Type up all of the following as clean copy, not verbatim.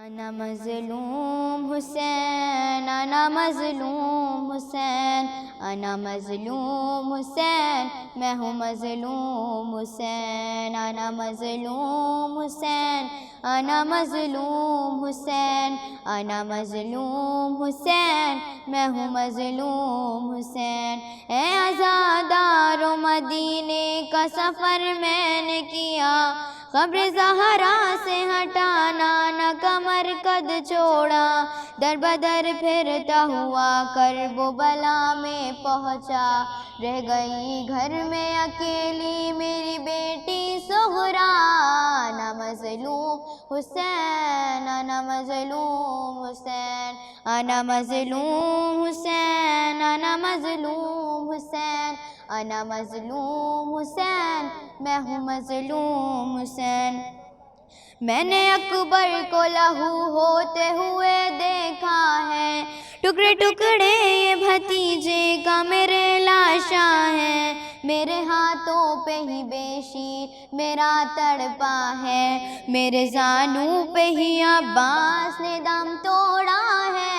انا مظلوم حسین، انا مظلوم حسین، انا مظلوم حسین، میں ہوں مظلوم حسین، انا مظلوم حسین، انا مظلوم حسین، انا مظلوم حسین، میں ہوں مظلوم حسین۔ اے عزادارو مدینے کا سفر میں نے کیا، قبر زہرا سے ہٹانا نہ کمر قد چھوڑا، در بدر پھرتا ہوا کرب و بلا میں پہنچا، رہ گئی گھر میں اکیلی میری بیٹی صغرا۔ انا مظلوم حسین، انا مظلوم حسین، انا مظلوم حسین، انا مظلوم حسین، انا مظلوم حسین، میں ہوں مظلوم حسین۔ میں نے اکبر کو لہو ہوتے ہوئے دیکھا ہے، ٹکڑے ٹکڑے یہ بھتیجے کا میرے لاشاں ہے، میرے ہاتھوں پہ ہی بے شیر میرا تڑپا ہے، میرے زانوں پہ ہی عباس نے دم توڑا ہے۔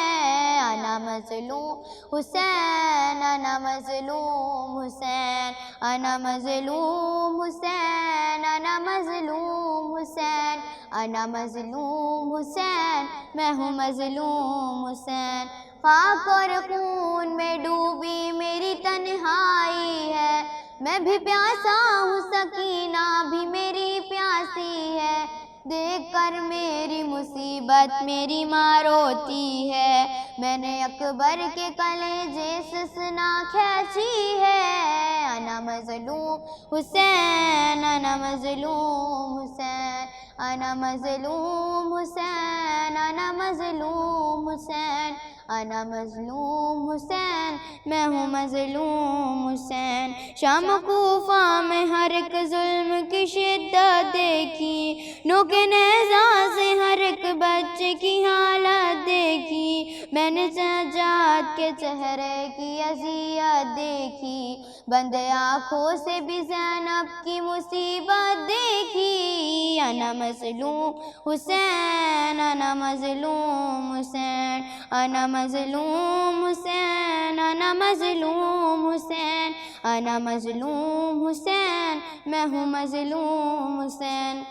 انا مظلوم حسین، انا مظلوم حسین، انا مظلوم حسین، انا مظلوم حسین، انا مظلوم حسین، میں ہوں مظلوم حسین۔ خاک اور خون میں ڈوبی میری تنہائی ہے، میں بھی پیاسا ہوں سکینہ بھی میری پیاسی ہے، دیکھ کر میری مصیبت میری ماں روتی ہے، میں نے اکبر کے کلیجے سے سنا کھینچی ہے۔ انا مظلوم حسین، انا مظلوم حسین، انا مظلوم حسین، انا مظلوم حسین، انا مظلوم حسین، میں ہوں مظلوم حسین۔ شام کوفہ میں ہر ایک ظلم کی شدت دیکھی، نوک نیزہ سے ہر ایک بچے کی حالت دیکھی، میں نے سجاد کے چہرے کی اذیت دیکھی، بند آنکھوں سے بھی زینب کی مصیبت دیکھی۔ انا مظلوم حسین، انا مظلوم حسین، انا مظلوم حسین، انا مظلوم حسین، انا مظلوم حسین، میں ہوں مظلوم حسین۔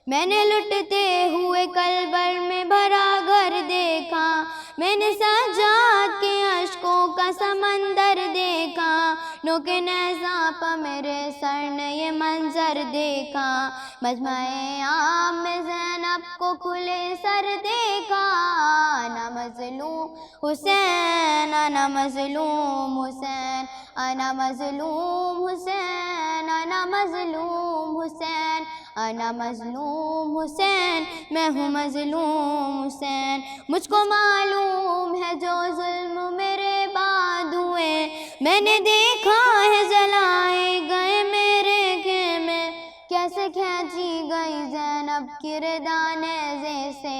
میں نے لٹتے ہوئے قلبر میں بھرا گھر دیکھا، میں نے سجاد کے اشکوں کا سمندر دیکھا، نوک نیزہ پہ میرے سر نے یہ منظر دیکھا، مجمع عام میں زینب کو کھلے سر دیکھا۔ انا مظلوم حسین، انا مظلوم حسین، انا مظلوم حسین، انا مظلوم حسین، انا مظلوم حسین، میں ہوں مظلوم حسین۔ مجھ کو معلوم ہے جو ظلم میرے بعد ہوئے، میں نے دیکھا ہے جلائے گئے میرے خیمے، کیسے کھینچی گئی زینب کی ردا نیزے سے،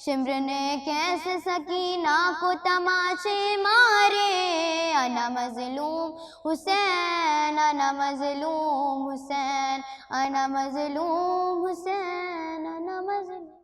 شمر نے کیسے سکینہ کو تماچے مارے۔ انا مظلوم حسین، انا مظلوم حسین، انا مظلوم حسین، انا مظلوم